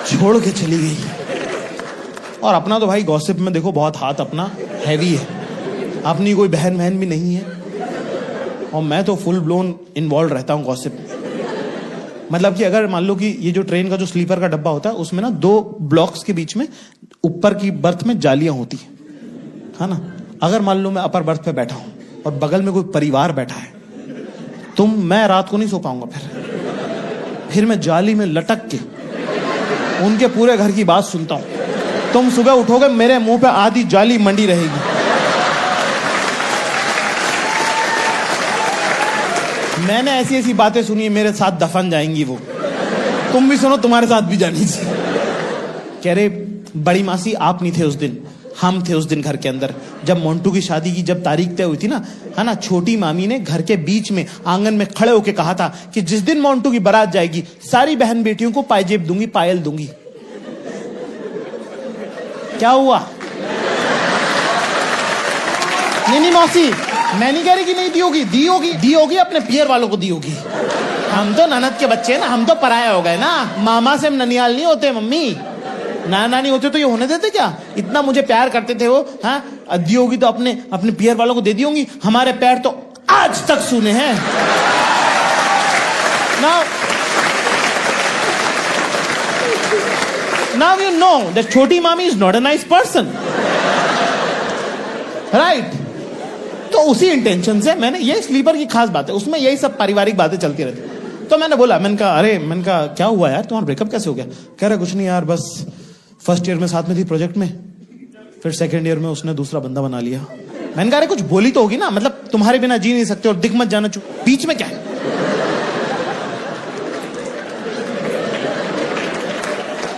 छोड़ के चली गई। और अपना तो भाई गॉसिप में देखो बहुत हाथ अपना हैवी है, अपनी कोई बहन बहन भी नहीं है, और मैं तो फुल ब्लोन इन्वॉल्व रहता हूँ गॉसिप में। मतलब कि अगर मान लो कि ये जो ट्रेन का जो स्लीपर का डब्बा होता है उसमें ना 2 ब्लॉक्स के बीच में ऊपर की बर्थ में जालियां होती है ना। अगर मान लो मैं अपर बर्थ पे बैठा हूं और बगल में कोई परिवार बैठा है, मैं रात को नहीं सो पाऊंगा। फिर मैं जाली में लटक के उनके पूरे घर की बात सुनता हूं। तुम सुबह उठोगे मेरे मुंह पे आधी जाली मंडी रहेगी। मैंने ऐसी ऐसी बातें सुनी है, मेरे साथ दफन जाएंगी वो। तुम भी सुनो, तुम्हारे साथ भी जानी चाहिए। कह रहे बड़ी मासी आप नहीं थे उस दिन, हम थे उस दिन घर के अंदर, जब मोंटू की शादी की जब तारीख तय हुई थी ना, है ना। छोटी मामी ने घर के बीच में आंगन में खड़े होके कहा था कि जिस दिन मोंटू की बारात जाएगी सारी बहन बेटियों को पायजेब दूंगी, पायल दूंगी। क्या हुआ? नहीं मौसी, मैं नहीं कह रही कि नहीं दी होगी, दी होगी अपने पियर वालों को दी होगी। हम तो ननद के बच्चे हैं ना, हम तो पराया हो गए ना। मामा से हम ननियाल नहीं होते मम्मी, नाना नहीं होते तो ये होने देते क्या? इतना मुझे प्यार करते थे वो। हाँ, दी होगी तो अपने पियर वालों को दे दी होंगी। हमारे पैर तो आज तक सूने हैं now you know that छोटी मामी is not a nice person, right? तो उसी इंटेंशन से मैंने, ये स्लीपर की खास बात है, उसमें यही सब पारिवारिक बातें चलती रहती। तो मैंने बोला, मैंने कहा क्या हुआ यार, तुम्हारा ब्रेकअप कैसे हो गया? कह रहा कुछ नहीं यार, बस फर्स्ट ईयर में साथ में थी प्रोजेक्ट में, फिर सेकंड ईयर में उसने दूसरा बंदा बना लिया। मैंने कहा कुछ बोली तो होगी ना, मतलब तुम्हारे बिना जी नहीं सकते और दिख मत जाना, बीच में क्या है?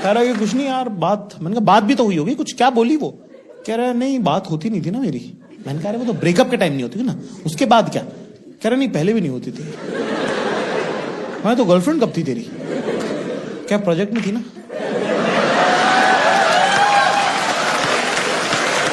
कह रहा है कुछ नहीं यार, मैंने कहा बात भी तो हुई होगी कुछ, क्या बोली वो? कह रहा है नहीं बात होती नहीं थी ना मेरी। मैंने कहा वो तो ब्रेकअप के टाइम नहीं होती थी ना, उसके बाद क्या? कह रहा नहीं पहले भी नहीं होती थी। मैं तो गर्लफ्रेंड कब थी तेरी? क्या प्रोजेक्ट में थी ना?